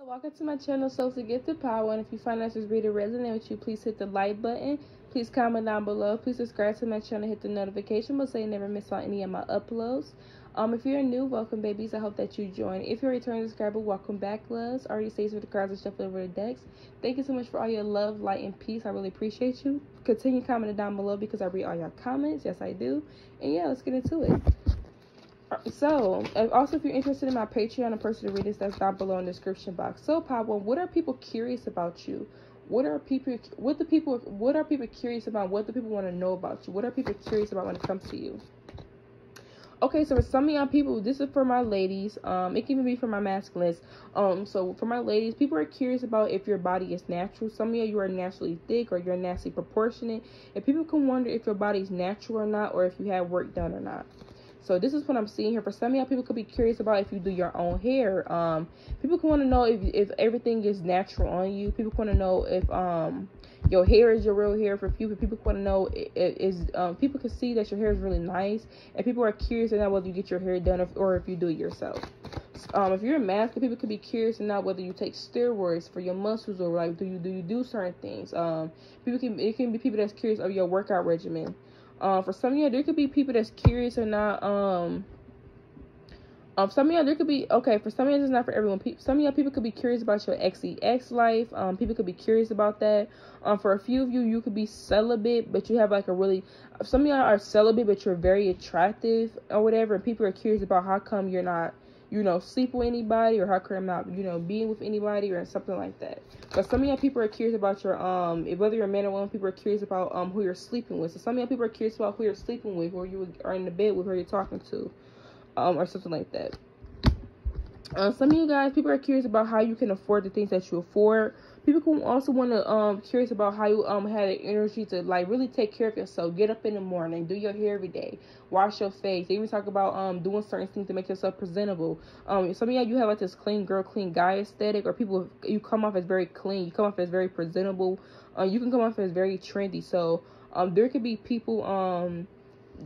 Welcome to my channel, SoulfullyGifted Power. And if you find this video resonate with you, please hit the like button. Please comment down below. Please subscribe to my channel, hit the notification bell so you never miss on any of my uploads. If you're new, welcome, babies. I hope that you join. If you're a returning subscriber, welcome back, loves. Already stays for the cards and shuffle over the decks. Thank you so much for all your love, light, and peace. I really appreciate you. Continue commenting down below because I read all your comments. Yes, I do. And yeah, let's get into it. So, also, if you're interested in my Patreon and personal readings, that's down below in the description box. So, Pablo, what are people curious about you? What are people curious about? What do people want to know about you? What are people curious about when it comes to you? Okay, so for some of y'all people, this is for my ladies. It can even be for my masculines. So for my ladies, people are curious about if your body is natural. Some of you are naturally thick or you're naturally proportionate. And people can wonder if your body is natural or not, or if you have work done or not. So this is what I'm seeing here. For some of y'all, people could be curious about if you do your own hair. People can want to know if everything is natural on you. People want to know if your hair is your real hair. For people want to know people can see that your hair is really nice, and people are curious to know whether you get your hair done or if you do it yourself. If you're a masculine, people could be curious to know whether you take steroids for your muscles or like do you do certain things. It can be people that's curious of your workout regimen. For some of you, there could be people that's curious or not. Some of y'all, there could be, okay, for some of y'all, it's not for everyone. Some of y'all, people could be curious about your ex life. People could be curious about that. For a few of you, you could be celibate, but you have like some of y'all are celibate, but you're very attractive or whatever. And people are curious about how come you're not, sleep with anybody, or how come I'm not, being with anybody or something like that. But some of y'all people are curious about your, whether you're a man or woman, people are curious about, who you're sleeping with. So some of y'all people are curious about who you're sleeping with, or you are in the bed with, who you're talking to, or something like that. Some of you guys, people are curious about how you can afford the things that you afford. People can also want to, curious about how you, have the energy to, like, really take care of yourself. Get up in the morning, do your hair every day, wash your face. They even talk about, doing certain things to make yourself presentable. Some of y'all, you have, like, this clean girl, clean guy aesthetic, or you come off as very clean. You come off as very presentable. You can come off as very trendy. So, there could be people,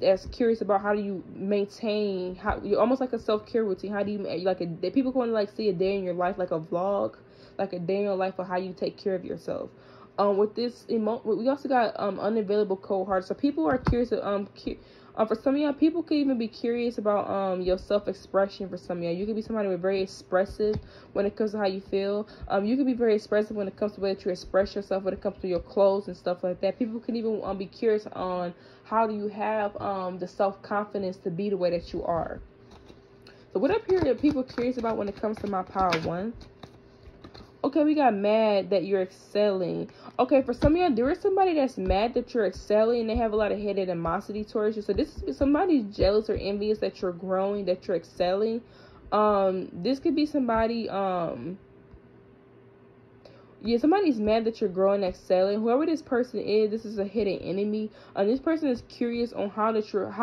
that's curious about how do you maintain, how you're almost like a self-care routine. How do you people want to like see a day in your life, like a vlog, like a day in your life of how you take care of yourself. With this we also got unavailable cold heart. So people are curious for some of y'all, people could even be curious about your self-expression. For some of y'all, you could be somebody who's very expressive when it comes to how you feel. You could be very expressive when it comes to whether you express yourself, when it comes to your clothes and stuff like that. People can even be curious on how do you have the self-confidence to be the way that you are. So what up here are people curious about when it comes to my power one? Okay, we got mad that you're excelling. Okay, for some of y'all, there is somebody that's mad that you're excelling, and they have a lot of hate and animosity towards you. So this is somebody's jealous or envious that you're growing, that you're excelling. This could be somebody, somebody's mad that you're growing, excelling. Whoever this person is, this is a hidden enemy. This person is curious on how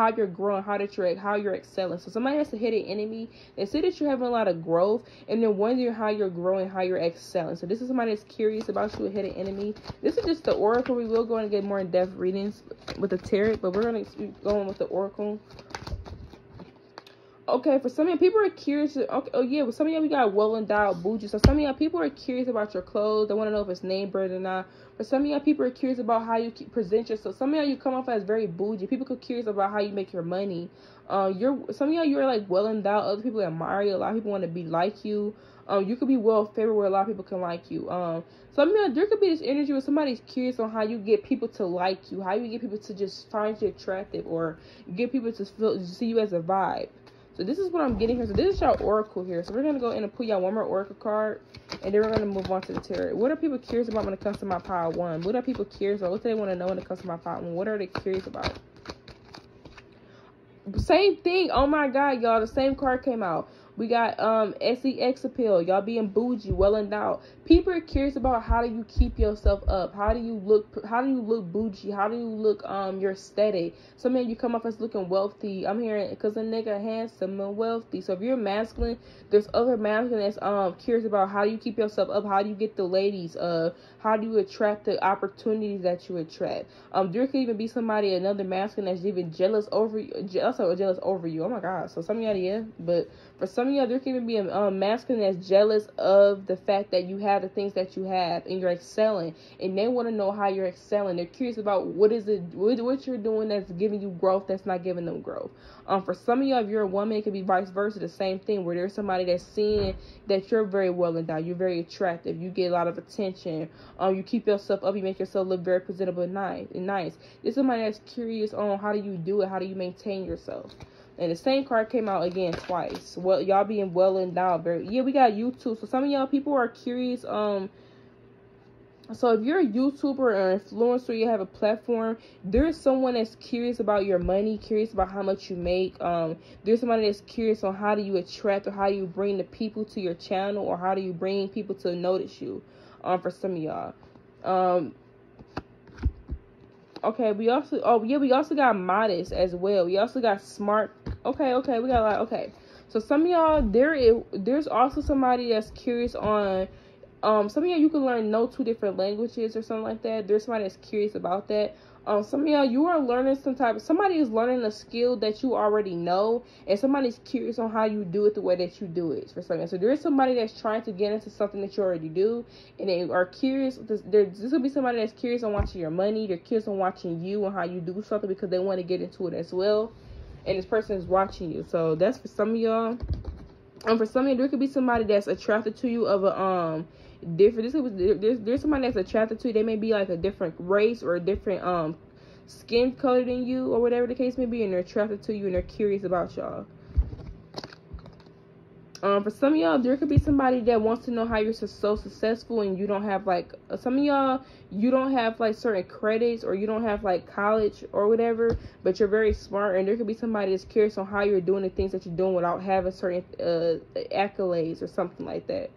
you're growing, how you're excelling. So somebody has a hidden enemy. They say that you're having a lot of growth, and they're wondering how you're growing, how you're excelling. So this is somebody that's curious about you, a hidden enemy. This is just the oracle. We will go and get more in-depth readings with the tarot, but we're going to keep going with the oracle. Okay, for some of y'all, people are curious. Okay, with some of y'all, we got well-endowed bougie. So some of y'all, people are curious about your clothes. They want to know if it's name brand or not. For some of y'all, people are curious about how you present yourself. Some of y'all, you come off as very bougie. People are curious about how you make your money. Some of y'all, you're like well-endowed. Other people admire you. A lot of people want to be like you. You could be well-favored where a lot of people can like you. Some of y'all, there could be this energy where somebody's curious on how you get people to like you. How you get people to just find you attractive, or get people to see you as a vibe. So this is what I'm getting here. So this is y'all oracle here. So we're going to go in and pull y'all one more oracle card, and then we're going to move on to the tarot. What are people curious about when it comes to my power one? What are people curious about? What do they want to know when it comes to my power one? What are they curious about? Same thing. Oh my God, y'all. The same card came out. We got sex appeal. Y'all being bougie, well endowed. People are curious about how do you keep yourself up? How do you look bougie? How do you look your aesthetic? Some of you come off as looking wealthy. I'm hearing because a nigga handsome and wealthy. So if you're masculine, there's other masculine that's curious about how do you keep yourself up? How do you get the ladies? How do you attract the opportunities that you attract? There could even be another masculine that's even jealous over you. Also jealous over you. Oh my God. So some of y'all, yeah, but for some some of y'all, there can even be a masculine that's jealous of the fact that you have the things that you have and you're excelling, and they want to know how you're excelling. They're curious about what you're doing that's giving you growth that's not giving them growth. For some of y'all, if you're a woman, it could be vice versa, the same thing, where there's somebody that's seeing that you're very well endowed, you're very attractive, you get a lot of attention, you keep yourself up, you make yourself look very presentable and nice. There's somebody that's curious on how do you do it, how do you maintain yourself. And the same card came out again twice. Well, y'all being well endowed. Yeah, we got YouTube. So some of y'all people are curious. So if you're a YouTuber or influencer, you have a platform, there's someone that's curious about your money, curious about how much you make. There's somebody that's curious on how do you attract or how do you bring the people to your channel, or how do you bring people to notice you. For some of y'all. Okay, we also got modest as well. We also got smart. Okay, we got a lot. Okay, so some of y'all, there's also somebody that's curious on, some of y'all, you can learn two different languages or something like that. There's somebody that's curious about that. Some of y'all, you are learning somebody is learning a skill that you already know, and somebody's curious on how you do it the way that you do it for something. So there's somebody that's trying to get into something that you already do, and they are curious. This will be somebody that's curious on watching your money. They're curious on watching you and how you do something because they want to get into it as well. And this person is watching you. So that's for some of y'all. For some of you, there could be somebody that's attracted to you of a different. There's somebody that's attracted to you. They may be like a different race or a different skin color than you, or whatever the case may be, and they're attracted to you and they're curious about y'all. For some of y'all, there could be somebody that wants to know how you're so successful, and you don't have like, some of y'all, you don't have like certain credits, or you don't have like college or whatever, but you're very smart, and there could be somebody that's curious on how you're doing the things that you're doing without having certain accolades or something like that.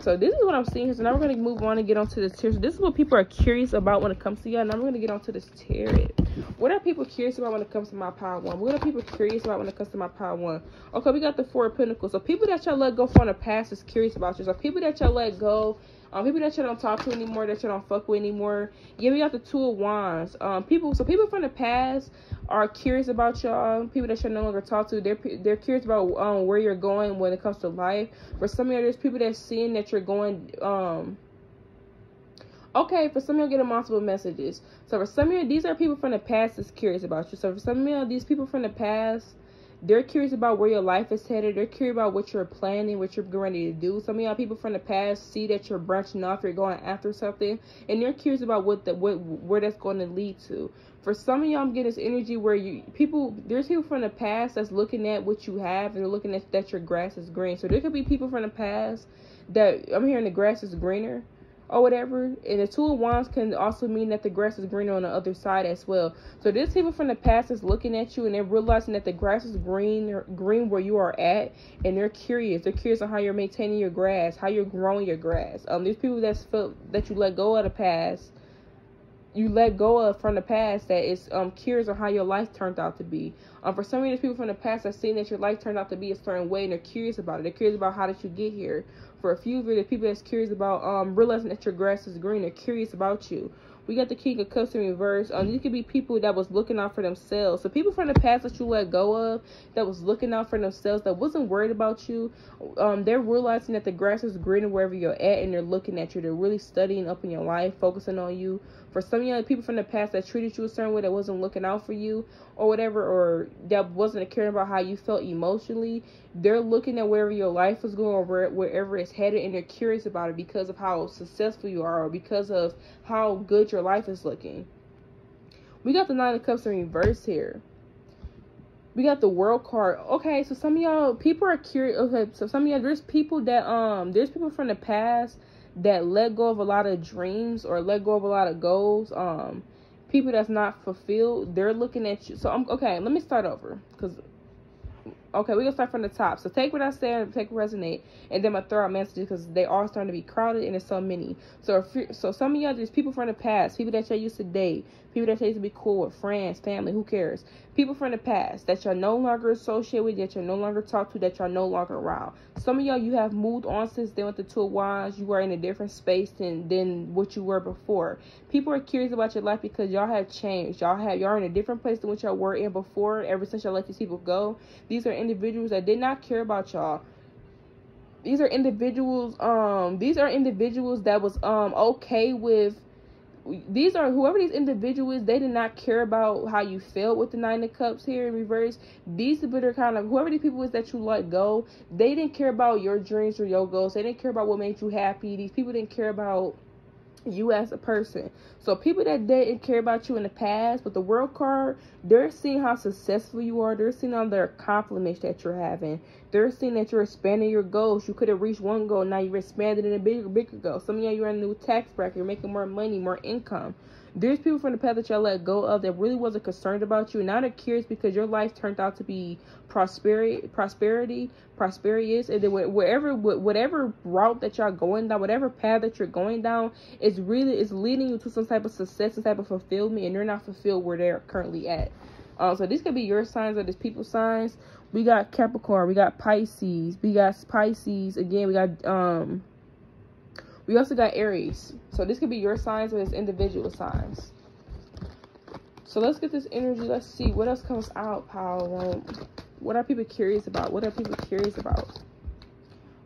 So this is what I'm seeing here. So now we're going to move on and get onto this tarot. So this is what people are curious about when it comes to y'all. Now we're going to get onto this tarot. What are people curious about when it comes to my power one? What are people curious about when it comes to my power one? Okay, we got the Four of Pentacles. So people that y'all let go from the past is curious about you. So people that y'all let go, people that y'all don't talk to anymore, that y'all don't fuck with anymore. Yeah, we got the Two of Wands. People from the past are curious about y'all. People that y'all no longer talk to, they're curious about where you're going when it comes to life. For some of you, there's people that's seeing that you're going. Okay, for some of you, getting multiple messages. So for some of you, these are people from the past that's curious about you. So for some of you, these people from the past, they're curious about where your life is headed. They're curious about what you're planning, what you're ready to do. Some of y'all people from the past see that you're branching off, you're going after something, and they're curious about where that's going to lead to. For some of y'all, I'm getting this energy where there's people from the past that's looking at what you have, and they're looking at that your grass is green. So there could be people from the past that I'm hearing the grass is greener, or whatever. And the Two of Wands can also mean that the grass is greener on the other side as well. So there's people from the past that's looking at you, and they're realizing that the grass is green where you are at, and they're curious. They're curious on how you're maintaining your grass, how you're growing your grass. There's people that's felt that you let go of the past. You let go of from the past that is curious on how your life turned out to be. For some of these people from the past that seen that your life turned out to be a certain way, and they're curious about it. They're curious about how did you get here. For a few of you, the people that's curious about realizing that your grass is green, they're curious about you. We got the King of Cups in reverse. These could be people that was looking out for themselves. So people from the past that you let go of, that was looking out for themselves, that wasn't worried about you. They're realizing that the grass is greener wherever you're at, and they're looking at you. They're really studying up in your life, focusing on you. For some of you people from the past that treated you a certain way, that wasn't looking out for you or whatever, or that wasn't caring about how you felt emotionally, they're looking at wherever your life is going, or wherever it's headed, and they're curious about it because of how successful you are, or because of how good your life is looking. We got the Nine of Cups in reverse here. We got the World card. Okay, so some of y'all, people are curious. Okay, so some of y'all, there's people from the past that let go of a lot of dreams, or let go of a lot of goals. People that's not fulfilled, they're looking at you. So okay, let me start over, okay, we're gonna start from the top. So take what I say and take what resonate, and then I'm gonna throw out messages because they are starting to be crowded and there's so many. So some of y'all, there's people from the past, people that y'all used to date, people that y'all used to be cool with, friends, family, who cares? People from the past that y'all no longer associate with, that y'all no longer talk to, that y'all no longer around. Some of y'all, you have moved on since then with the Two of Wands. You are in a different space than what you were before. People are curious about your life because y'all have changed. Y'all are in a different place than what y'all were in before, ever since y'all let these people go. These are individuals that did not care about y'all. These are individuals that was okay with, whoever these individuals, they did not care about how you felt with the Nine of Cups here in reverse. These people are kind of, whoever these people is that you let go, they didn't care about your dreams or your goals. They didn't care about what made you happy. These people didn't care about you as a person. So people that didn't care about you in the past, with the World card, they're seeing how successful you are. They're seeing all their accomplishments that you're having. They're seeing that you're expanding your goals. You could have reached one goal, now you're expanding in a bigger goal. Some of y'all, you're in a new tax bracket, you're making more money, more income. There's people from the past that y'all let go of that really wasn't concerned about you. Now they're curious because your life turned out to be prosperity, and then whatever route that y'all going down, whatever path that you're going down, is leading you to some type of success, some type of fulfillment, and you're not fulfilled where they're currently at. So these could be your signs or these people's signs. We got Capricorn, we got Pisces, again, we got we also got Aries. So this could be your signs or his individual signs. So let's get this energy. Let's see what else comes out, pal. What are people curious about?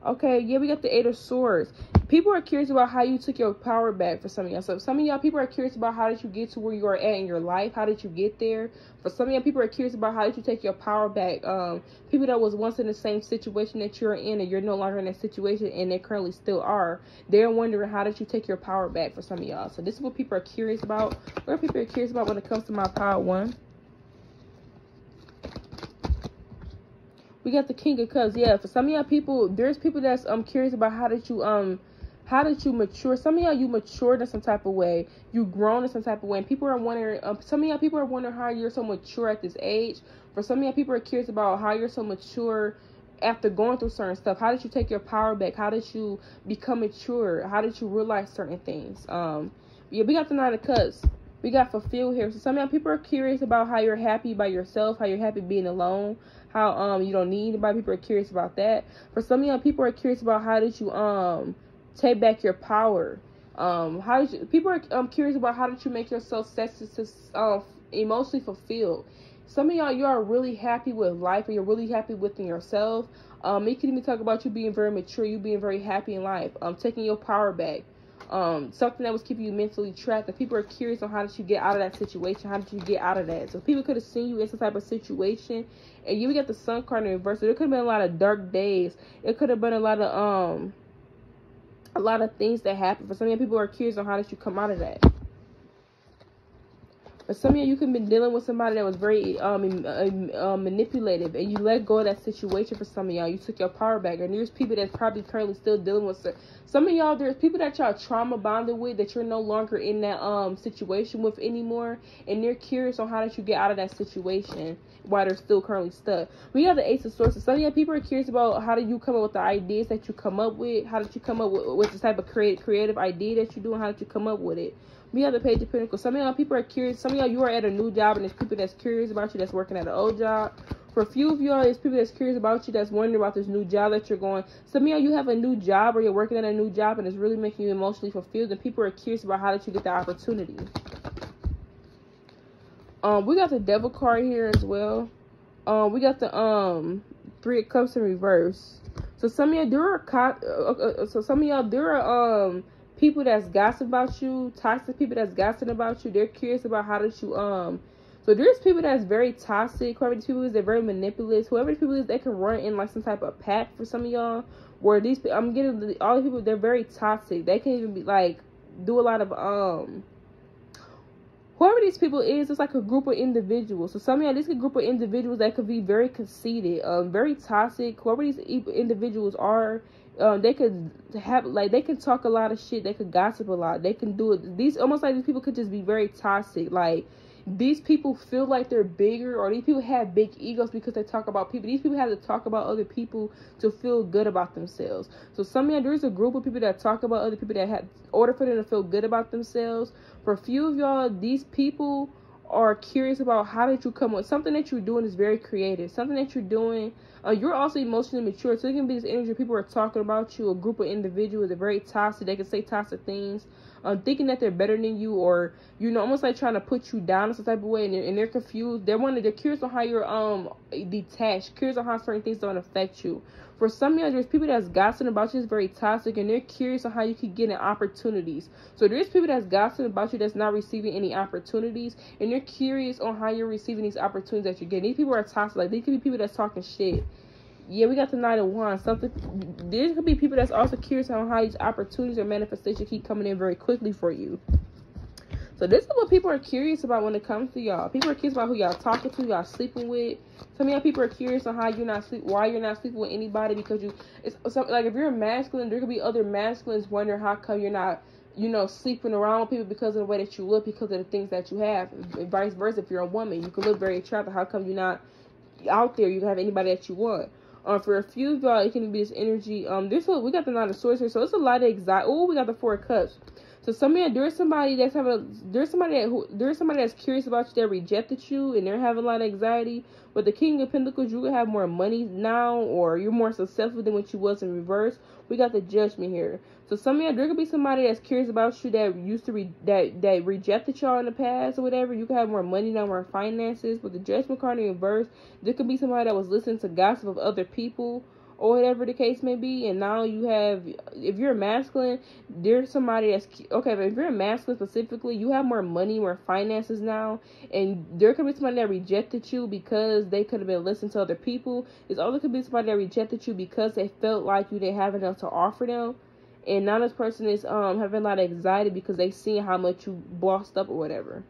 Okay, yeah, we got the Eight of Swords. People are curious about how you took your power back for some of y'all. So some of y'all, people are curious about how did you get to where you are at in your life? How did you get there? For some of y'all, people are curious about how did you take your power back? People that was once in the same situation that you're in and you're no longer in that situation and they currently still are. They're wondering how did you take your power back for some of y'all. So this is what people are curious about. What are people curious about when it comes to my pile one? We got the King of Cups. Yeah, for some of y'all people, there's people that's curious about how did you mature. Some of y'all, you matured in some type of way. You grown in some type of way. And people are wondering, some of y'all people are wondering how you're so mature at this age. For some of y'all, people are curious about how you're so mature after going through certain stuff. How did you take your power back? How did you become mature? How did you realize certain things? Yeah, we got the Nine of Cups. We got fulfilled here. So some of y'all people are curious about how you're happy by yourself, how you're happy being alone, how you don't need anybody. People are curious about that. For some of y'all, people are curious about how did you take back your power. People are curious about how did you make yourself emotionally fulfilled. Some of y'all, you are really happy with life, or you're really happy within yourself. It can even talk about you being very mature, you being very happy in life, taking your power back. Something that was keeping you mentally trapped, and people are curious on how did you get out of that situation, how did you get out of that. So people could have seen you in some type of situation, and you got the Sun card in reverse. So there could have been a lot of dark days. It could have been a lot of things that happened. For some of you, people are curious on how did you come out of that. For some of you, you could have been dealing with somebody that was very manipulative, and you let go of that situation. For some of y'all, you took your power back, and there's people that's probably currently still dealing with. Some of y'all, there's people that y'all trauma bonded with that you're no longer in that situation with anymore, and they're curious on how did you get out of that situation while they're still currently stuck. We got the Ace of Swords. So some of y'all people are curious about how did you come up with the ideas that you come up with. How did you come up with this type of creative idea that you do, and how did you come up with it? We have the Page of Pentacles. Some of y'all people are curious. Some of y'all, you are at a new job, and there's people that's curious about you that's working at an old job. For a few of y'all, there's people that's curious about you that's wondering about this new job that you're going. Some of y'all, you have a new job, or you're working at a new job, and it's really making you emotionally fulfilled, and people are curious about how did you get the opportunity. We got the Devil card here as well. We got the Three of Cups in reverse. So some of y'all, there are people that's gossip about you, toxic people that's gossiping about you. They're curious about how did you so there's people that's very toxic. Whoever these people is, they're very manipulative. Whoever these people is, they can run in like some type of pack for some of y'all. Where these, I'm getting all the people, they're very toxic. They can even be like do a lot of whoever these people is, it's like a group of individuals. So some of y'all, this is a group of individuals that could be very conceited, very toxic. Whoever these individuals are, they could have, like, they can talk a lot of shit. They could gossip a lot. They can do it. These, almost like these people could just be very toxic. Like, these people feel like they're bigger, or these people have big egos because they talk about people. These people have to talk about other people to feel good about themselves. So some of y'all, there's a group of people that talk about other people that have, in order for them to feel good about themselves. For a few of y'all, these people are curious about how did you come with something that you're doing is very creative. Something that you're doing, you're also emotionally mature. So it can be this energy. People are talking about you. A group of individuals are very toxic. They can say toxic things. thinking that they're better than you, or, you know, almost like trying to put you down in some type of way, and they're confused. They're curious on how you're detached, curious on how certain things don't affect you. For some of y'all, there's people that's gossiping about you, it's very toxic, and they're curious on how you keep getting opportunities. So there's people that's gossiping about you that's not receiving any opportunities, and they're curious on how you're receiving these opportunities that you're getting. These people are toxic. Like, they could be people that's talking shit. Yeah, we got the Knight of Wands. There could be people that's also curious on how these opportunities or manifestations keep coming in very quickly for you. So this is what people are curious about when it comes to y'all. People are curious about who y'all talking to, y'all sleeping with. Some of y'all people are curious on why you're not sleeping with anybody, because like, if you're a masculine, there could be other masculines wondering how come you're not, you know, sleeping around with people because of the way that you look, because of the things that you have. And vice versa, if you're a woman, you can look very attractive. How come you're not out there? You can have anybody that you want. For a few of y'all, it can be this energy. We got the Nine of Swords here, so it's a lot of anxiety. Oh, we got the Four of Cups. So some of y'all, there's somebody that's curious about you that rejected you, and they're having a lot of anxiety. With the King of Pentacles, you can have more money now, or you're more successful than what you was in reverse. We got the Judgment here. So some of y'all, there could be somebody that's curious about you that used to that rejected y'all in the past or whatever. You can have more money now, more finances. With the Judgment card in reverse, there could be somebody that was listening to gossip of other people, or whatever the case may be, and now you have, if you're a masculine, there's somebody that's, okay, but if you're a masculine specifically, you have more money, more finances now, and there could be somebody that rejected you because they could have been listening to other people. There's also could be somebody that rejected you because they felt like you didn't have enough to offer them, and now this person is having a lot of anxiety because they seen how much you bossed up or whatever.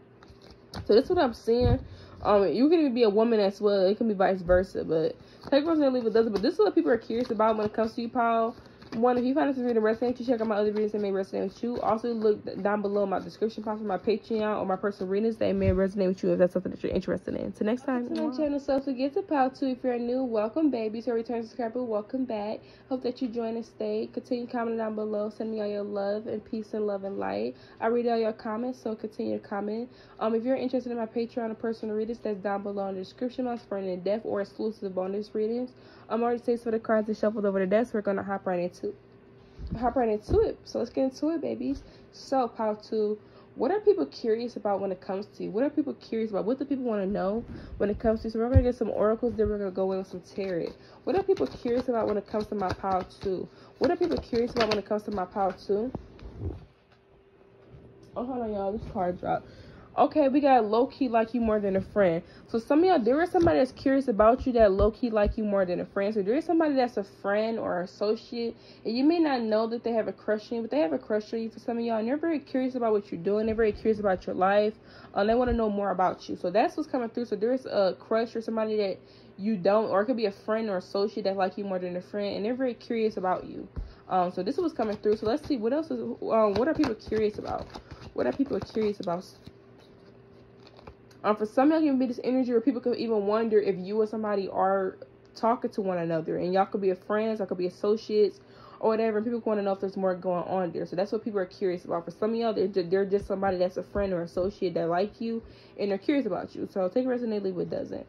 So this is what I'm seeing. You can even be a woman as well. It can be vice versa, but take what's gonna leave it doesn't. But this is what people are curious about when it comes to you, Paul. One, if you find this reading resonate, you check out my other readings that may resonate with you. Also, look down below in my description box for my Patreon or my personal readings that may resonate with you if that's something that you're interested in. Till next time. To my channel, Soulfully Gifted Pal 2. If you're new, welcome, baby. So return subscriber, welcome back. Hope that you join and stay. Continue commenting down below. Send me all your love and peace and love and light. I read all your comments, so continue to comment. If you're interested in my Patreon or personal readings, that's down below in the description box for an in-depth or exclusive bonus readings. I'm already saved for the cards that shuffled over the desk. We're gonna hop right into it. So let's get into it, babies. So, Pile 2, what are people curious about when it comes to you? What are people curious about? What do people want to know when it comes to you? So we're going to get some oracles, then we're going to go in with some tarot. What are people curious about when it comes to my Pile 2? What are people curious about when it comes to my Pile 2? Oh, hold on, y'all. This card dropped. Okay, we got low-key like you more than a friend. So some of y'all, there is somebody that's curious about you that low-key like you more than a friend. So there is somebody that's a friend or associate, and you may not know that they have a crush on you, but they have a crush on you for some of y'all, and they're very curious about what you're doing. They're very curious about your life. They want to know more about you. So that's what's coming through. So there's a crush or somebody that you don't, or it could be a friend or associate that like you more than a friend, and they're very curious about you. So this is what's coming through. So let's see what else is, what are people curious about? What are people curious about? For some of y'all, can be this energy where people could even wonder if you or somebody are talking to one another, and y'all could be friends, y'all could be associates or whatever, and people want to know if there's more going on there. So that's what people are curious about. For some of y'all, they're just somebody that's a friend or associate that like you, and they're curious about you. So take it resonate, leave it doesn't.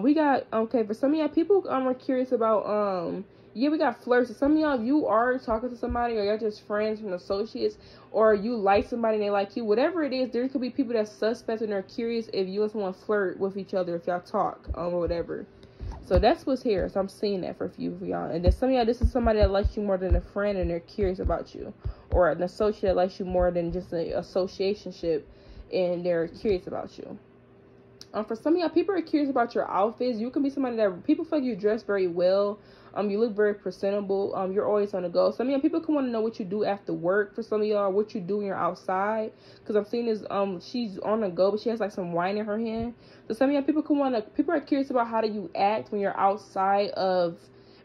We got, okay, for some of y'all, people are curious about, yeah, we got flirts. So some of y'all, you are talking to somebody, or you're just friends and associates, or you like somebody and they like you. Whatever it is, there could be people that's suspect and they're curious if you and someone flirt with each other, if y'all talk, or whatever. So that's what's here. So I'm seeing that for a few of y'all. And then some of y'all, this is somebody that likes you more than a friend, and they're curious about you. Or an associate that likes you more than just an associationship, and they're curious about you. For some of y'all, people are curious about your outfits. You can be somebody that people feel like you dress very well. You look very presentable. You're always on the go. Some of y'all, people can want to know what you do after work. For some of y'all, what you do when you're outside. Because I'm seeing this, she's on the go, but she has like some wine in her hand. So some of y'all, people are curious about how do you act when you're outside of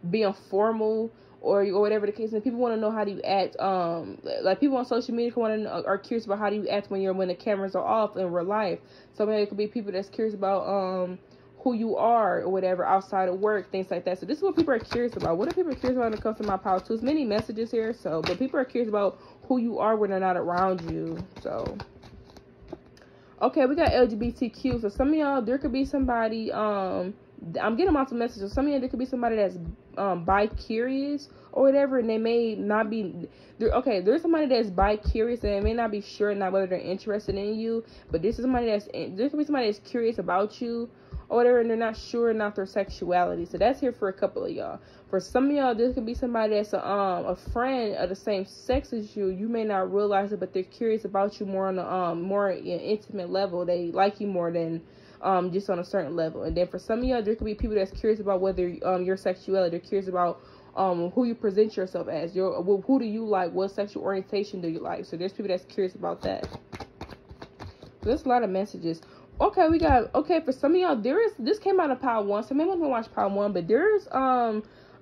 being formal, or whatever the case is. People want to know how do you act. Like people on social media are curious about how do you act when the cameras are off in real life. Some of it could be people that's curious about who you are or whatever outside of work, things like that. So this is what people are curious about. What are people curious about when it comes to my Power 2? There's many messages here, but people are curious about who you are when they're not around you. So okay, we got LGBTQ. So some of y'all, there could be somebody I'm getting lots of messages. Some of you, there could be somebody that's bi-curious or whatever, and they may not be okay. There's somebody that's bi-curious and they may not be sure not whether they're interested in you, but there could be somebody that's curious about you or whatever, and they're not sure not their sexuality. So that's here for a couple of y'all. For some of y'all, this could be somebody that's a friend of the same sex as you. You may not realize it, but they're curious about you more on a more intimate level. They like you more than just on a certain level. And then for some of y'all, there could be people that's curious about whether your sexuality. They're curious about who you present yourself as. Who do you like? What sexual orientation do you like? So there's people that's curious about that. So there's a lot of messages. Okay, for some of y'all, this came out of pile 1, so maybe I'm gonna watch pile 1, but there's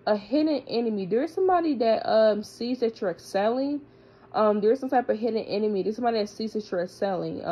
a hidden enemy. There's somebody that sees that you're excelling. There's some type of hidden enemy. There's somebody that sees that you're excelling.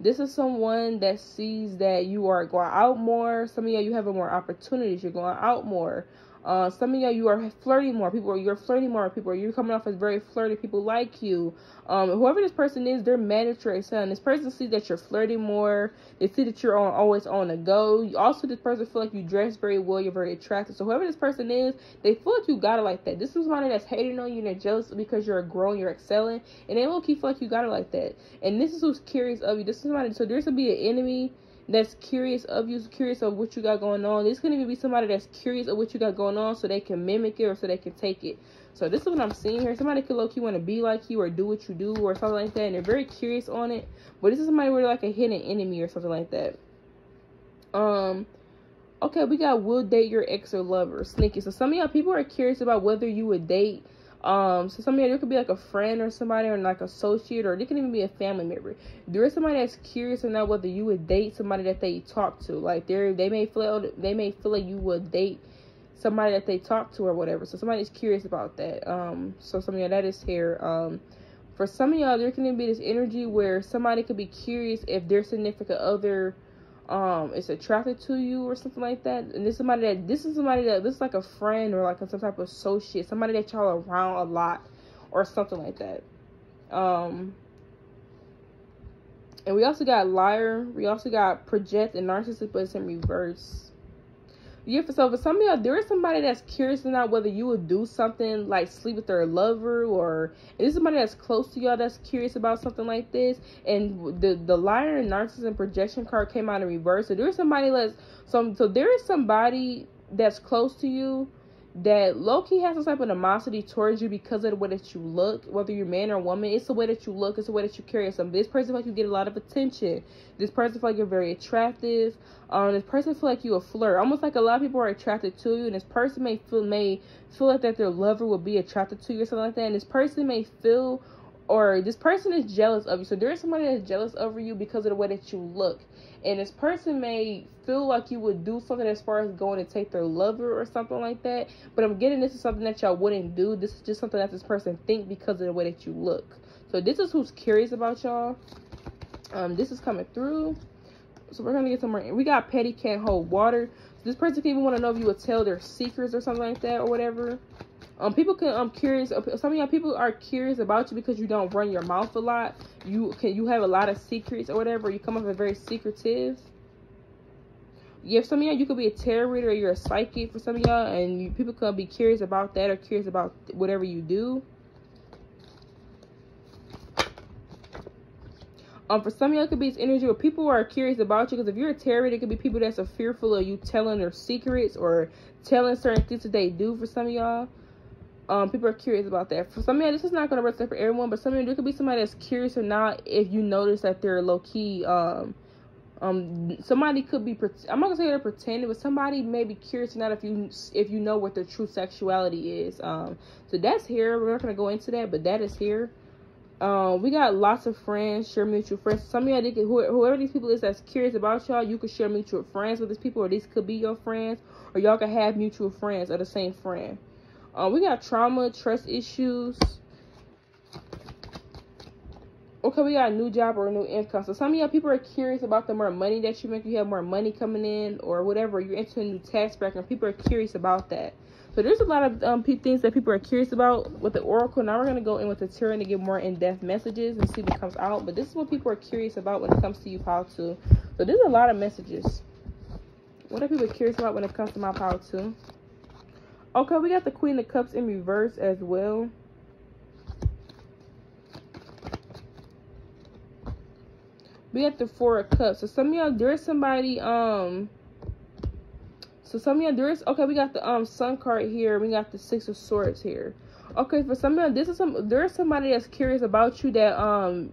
This is someone that sees that you are going out more. Some of y'all, you have more opportunities. You're going out more. Some of y'all, you are flirting more. You're flirting more with people. You're coming off as very flirty. People like you. Whoever this person is, they're mandatory selling. This person sees that you're flirting more. They see that you're always on the go. Also, this person feel like you dress very well. You're very attractive. So whoever this person is, they feel like you got it like that. This is somebody that's hating on you and they're jealous because you're growing, you're excelling, and they low key feel like you got it like that. And this is who's curious of you. This is somebody. So there's gonna be an enemy that's curious of you, curious of what you got going on. This can even be somebody that's curious of what you got going on so they can mimic it or so they can take it. So this is what I'm seeing here. Somebody could low-key want to be like you or do what you do or something like that, and they're very curious on it. But this is somebody where they're like a hidden enemy or something like that. Okay, we got will date your ex or lover. Sneaky. So some of y'all people are curious about whether you would date. So some of y'all, there could be like a friend or somebody or like associate, or it can even be a family member. There is somebody that's curious or not whether you would date somebody that they talk to. Like they may feel like you would date somebody that they talk to or whatever. So somebody's curious about that. So some of y'all, that is here. For some of y'all, there can even be this energy where somebody could be curious if their significant other is attracted to you or something like that. And this is somebody that like a friend or like some type of associate, somebody that y'all are around a lot or something like that. And we also got liar, we also got project and narcissist, but it's in reverse. Yeah, so for some of y'all, there is somebody that's curious to know whether you would do something like sleep with their lover, or this is somebody that's close to y'all that's curious about something like this. And the liar and narcissist and projection card came out in reverse. So there is somebody there is somebody that's close to you that low-key has some type of animosity towards you because of the way that you look, whether you're man or woman. It's the way that you look, it's the way that you carry something. This person feel like you get a lot of attention. This person feel like you're very attractive. This person feel like you a flirt. Almost like a lot of people are attracted to you, and this person may feel like that their lover will be attracted to you or something like that. And this person may feel, or this person is jealous of you. So there is somebody that's jealous over you because of the way that you look. And this person may feel like you would do something as far as going to take their lover or something like that. But I'm getting this is something that y'all wouldn't do. This is just something that this person think because of the way that you look. So this is who's curious about y'all. This is coming through. So we're going to get some more. We got petty, can't hold water. So this person can even want to know if you would tell their secrets or something like that or whatever. People can curious. Some of y'all people are curious about you because you don't run your mouth a lot. You have a lot of secrets or whatever. You come off as very secretive. Yeah, for some of y'all, you could be a tarot reader or you're a psychic for some of y'all, and people could be curious about that or curious about whatever you do. For some of y'all, it could be this energy where people are curious about you, because if you're a tarot reader, it could be people that's fearful of you telling their secrets or telling certain things that they do for some of y'all. People are curious about that. For some of y'all, this is not going to work for everyone, but some of you, there could be somebody that's curious or not if you notice that they're low-key, somebody could be, I'm not going to say they're pretending, but somebody may be curious or not if you know what their true sexuality is. So that's here. We're not going to go into that, but that is here. We got lots of friends, share mutual friends. Some of y'all, whoever these people is that's curious about y'all, you could share mutual friends with these people, or these could be your friends, or y'all could have mutual friends or the same friend. We got trauma, trust issues. Okay, we got a new job or a new income. So some of y'all people are curious about the more money that you make. You have more money coming in or whatever. You're into a new tax bracket, and people are curious about that. So there's a lot of things that people are curious about with the oracle. Now we're going to go in with the tarot to get more in-depth messages and see what comes out. But this is what people are curious about when it comes to you, how to. So there's a lot of messages. What are people curious about when it comes to my pile too? Okay, we got the Queen of Cups in reverse as well. We got the Four of Cups. So some of y'all, there's somebody, so some of y'all, there is, okay, we got the Sun card here. We got the Six of Swords here. Okay, for some of y'all, there's somebody that's curious about you that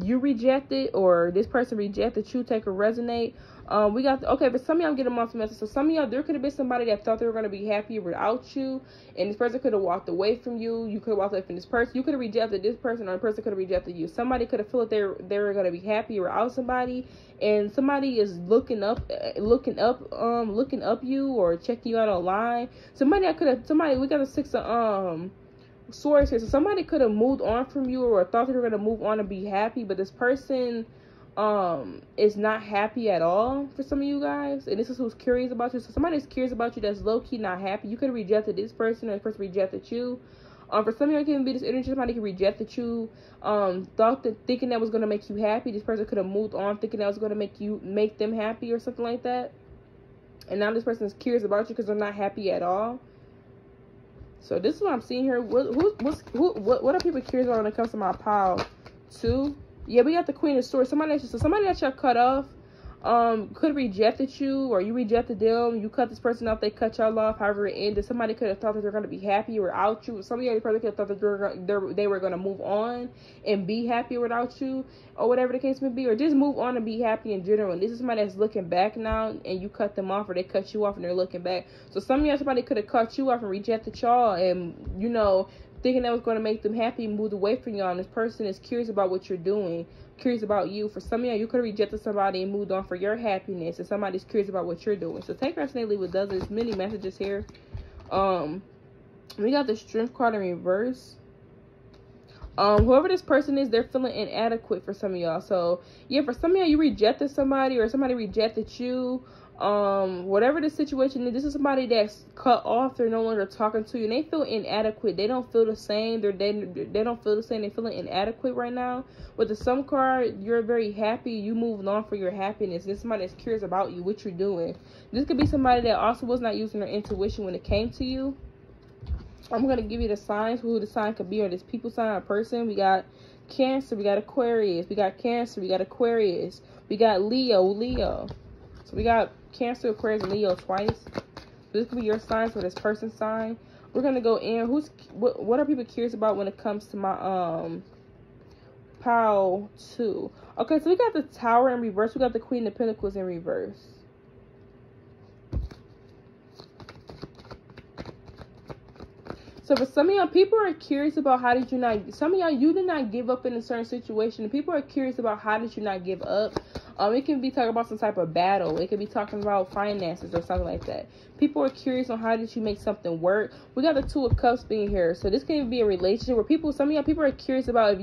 you rejected, or this person rejected you, take or resonate. We got okay, but some of y'all, I'm getting off the message. So some of y'all, there could have been somebody that thought they were going to be happier without you, and this person could have walked away from you. You could have walked away from this person. You could have rejected this person, or the person could have rejected you. Somebody could have felt they were going to be happier without somebody, and somebody is looking up you, or checking you out online. We got the Six of Swords here. So somebody could have moved on from you, or thought they were going to move on and be happy, but this person is not happy at all for some of you guys, and this is who's curious about you. So somebody's curious about you that's low-key not happy. You could have rejected this person, or this person rejected you. For some of you, it can be this energy. Somebody could rejected you, thinking that was going to make you happy. This person could have moved on thinking that was going to make them happy, or something like that, and now this person is curious about you because they're not happy at all. So this is what I'm seeing here. What are people curious about when it comes to my pile too? Yeah, we got the Queen of Swords. Somebody that y'all cut off could have rejected you, or you rejected them. You cut this person off, they cut y'all off, however it ended. Somebody could have thought that they're going to be happy without you. Some of y'all probably could have thought that they were going to move on and be happy without you, or whatever the case may be, or just move on and be happy in general. And this is somebody that's looking back now, and you cut them off, or they cut you off and they're looking back. So some of y'all, somebody could have cut you off and rejected y'all, and you know, thinking that was going to make them happy, moved away from y'all, and this person is curious about what you're doing, curious about you. For some of y'all, you could have rejected somebody and moved on for your happiness, and somebody's curious about what you're doing. So take resonate, leave with others. There's many messages here. We got the Strength card in reverse. Whoever this person is, they're feeling inadequate for some of y'all. So yeah, for some of y'all, you rejected somebody, or somebody rejected you. Whatever the situation is, this is somebody that's cut off. They're no longer talking to you, and they feel inadequate. They don't feel the same. They don't feel the same. They're feeling inadequate right now. With the Sun card, you're very happy. You moved on for your happiness. This is somebody that's curious about you, what you're doing. This could be somebody that also was not using their intuition when it came to you. I'm going to give you the signs, who the sign could be, or this people sign, or person. We got Cancer, we got Aquarius, we got Cancer, we got Aquarius, we got Leo. So we got Cancer, Aquarius, and Leo twice. This could be your signs, or this person's sign. We're going to go in. What are people curious about when it comes to my pile 2? Okay, so we got the Tower in reverse. We got the Queen of Pentacles in reverse. So for some of y'all, people are curious about some of y'all, you did not give up in a certain situation. People are curious about how did you not give up. It can be talking about some type of battle. It can be talking about finances or something like that. People are curious on how did you make something work. We got the Two of Cups being here. So this can be a relationship where some of y'all, people are curious about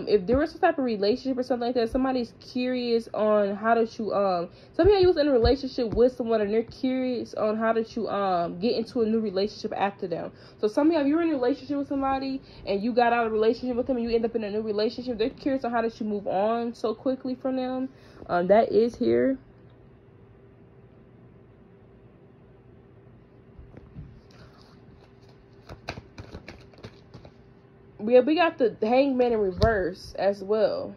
if there was some type of relationship or something like that. Somebody's curious on how did you some of y'all, you was in a relationship with someone, and they're curious on how did you get into a new relationship after them. So some of y'all, if you were in a relationship with somebody and you got out of a relationship with them and you end up in a new relationship, they're curious on how did you move on so quickly from them. That is here. Yeah, we got the Hangman in reverse as well.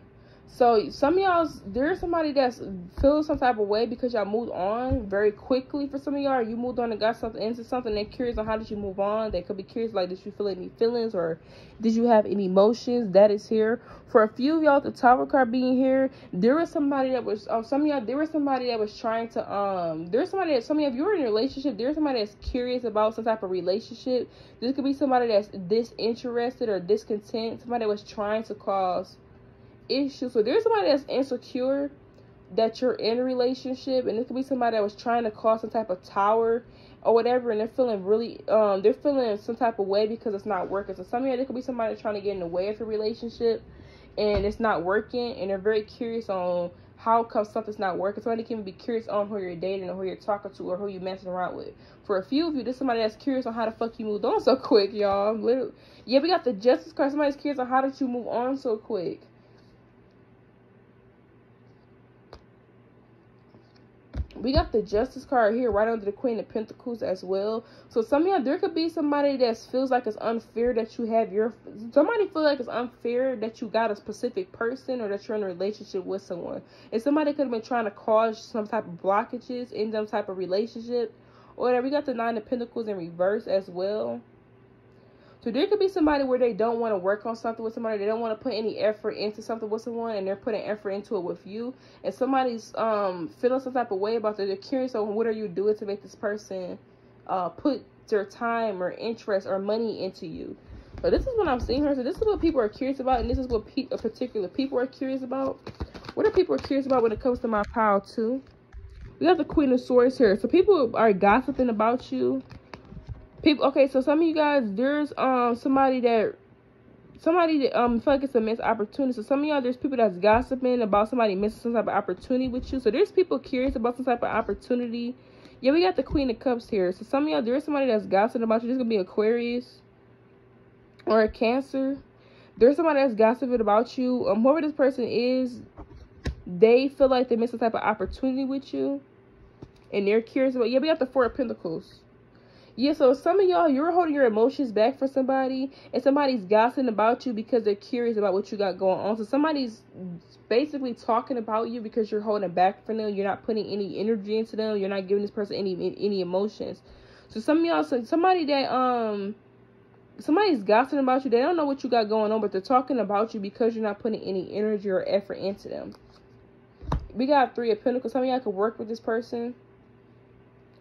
So some of y'all, there's somebody that's feeling some type of way because y'all moved on very quickly. For some of y'all, you moved on and got something into something. They're curious on how did you move on. They could be curious, like, did you feel any feelings, or did you have any emotions? That is here. For a few of y'all, the Tower card being here, there was somebody that was some of y'all, there was somebody that was trying to there's somebody that, some of y'all, if you're in a relationship, there's somebody that's curious about some type of relationship. This could be somebody that's disinterested or discontent, somebody that was trying to cause issue. So there's somebody that's insecure that you're in a relationship, and it could be somebody that was trying to cause some type of tower or whatever, and they're feeling really they're feeling some type of way because it's not working. So some of you, there could be somebody trying to get in the way of your relationship and it's not working, and they're very curious on how come something's not working. Somebody can be curious on who you're dating or who you're talking to or who you're messing around with. For a few of you, this is somebody that's curious on how the fuck you moved on so quick, y'all. Literally. Yeah, we got the Justice card. Somebody's curious on how did you move on so quick. We got the Justice card here right under the Queen of Pentacles as well. So some of y'all, there could be somebody that feels like it's unfair that you have somebody feel like it's unfair that you got a specific person or that you're in a relationship with someone. And somebody could have been trying to cause some type of blockages in some type of relationship or whatever. We got the Nine of Pentacles in reverse as well. So there could be somebody where they don't want to work on something with somebody. They don't want to put any effort into something with someone, and they're putting effort into it with you. And somebody's feeling some type of way about that. They're curious on what are you doing to make this person put their time or interest or money into you. So this is what I'm seeing here. So this is what people are curious about, and this is what particular people are curious about. What are people curious about when it comes to my pile too? We got the Queen of Swords here. So people are gossiping about you. Okay, so some of you guys, there's somebody that feel like it's a missed opportunity. So some of y'all, there's people that's gossiping about somebody missing some type of opportunity with you. So there's people curious about some type of opportunity. Yeah, we got the Queen of Cups here. So some of y'all, there's somebody that's gossiping about you. This could be Aquarius or a Cancer. There's somebody that's gossiping about you. Whoever this person is, they feel like they missed some type of opportunity with you, and they're curious about. Yeah, we got the Four of Pentacles. Yeah, so some of y'all, you're holding your emotions back for somebody, and somebody's gossiping about you because they're curious about what you got going on. So somebody's basically talking about you because you're holding back from them. You're not putting any energy into them. You're not giving this person any emotions. So some of y'all, somebody's gossiping about you. They don't know what you got going on, but they're talking about you because you're not putting any energy or effort into them. We got Three of Pentacles. Some of y'all could work with this person.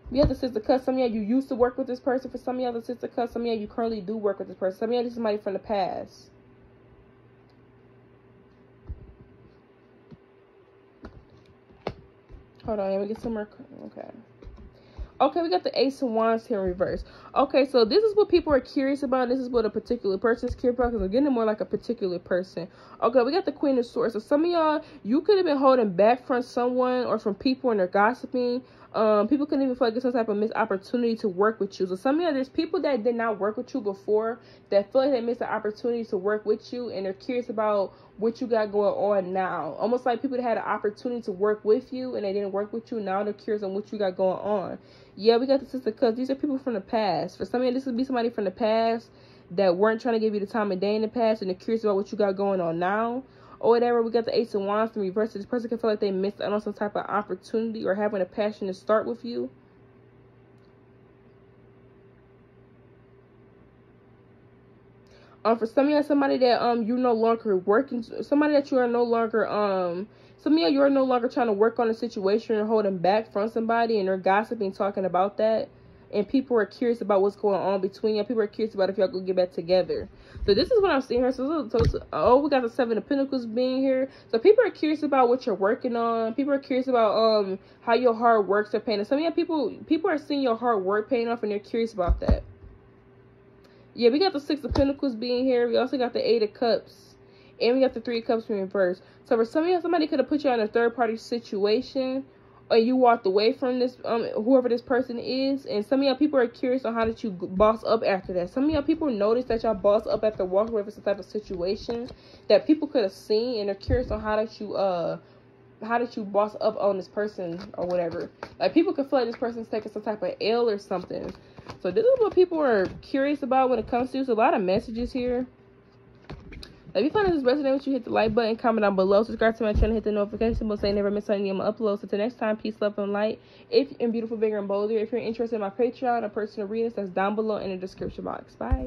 We have the Six of Cups. Some of y'all, you used to work with this person. For some of y'all, the Six of Cups. Some of y'all, you currently do work with this person. Some of y'all, this is somebody from the past. Hold on, let me get some more. Okay, we got the Ace of Wands here in reverse. Okay, so this is what people are curious about. This is what a particular person is curious about, because I'm getting more like a particular person. Okay, we got the Queen of Swords. So some of y'all, you could have been holding back from someone or from people, and they're gossiping. People couldn't even feel like it's some type of missed opportunity to work with you. So some of y'all, there's people that did not work with you before that feel like they missed the opportunity to work with you, and they're curious about what you got going on now. Almost like people that had an opportunity to work with you and they didn't work with you. Now they're curious on what you got going on. Yeah, we got the Six of Cups. These are people from the past. For some of you, this would be somebody from the past that weren't trying to give you the time of day in the past, and they're curious about what you got going on now or whatever. We got the Ace of Wands in reverse. This person can feel like they missed out on some type of opportunity or having a passion to start with you. For some of y'all, somebody that you're no longer working, somebody that you are no longer some of y'all, you're no longer trying to work on a situation or holding back from somebody, and they're gossiping, talking about that, and people are curious about what's going on between you. People are curious about if y'all go get back together. So this is what I'm seeing here. So we got the Seven of Pentacles being here. So people are curious about what you're working on. People are curious about how your hard works are paying off. Some of y'all, people are seeing your hard work paying off, and they're curious about that. Yeah, we got the Six of Pentacles being here. We also got the Eight of Cups. And we got the Three of Cups in reverse. So for some of you, somebody could have put you in a third-party situation, or you walked away from this, whoever this person is. And some of y'all, people are curious on how did you boss up after that. Some of y'all, people notice that y'all boss up after walking away from some type of situation that people could have seen, and they're curious on how did you boss up on this person or whatever. Like, people could feel like this person's taking some type of L or something. So this is what people are curious about when it comes to. There's a lot of messages here. If you find this resonating with you, hit the like button, comment down below, subscribe to my channel, hit the notification bell so you never miss any of my uploads. So till next time, peace, love, and light. And beautiful, bigger, and bolder. If you're interested in my Patreon or personal readings, that's down below in the description box. Bye.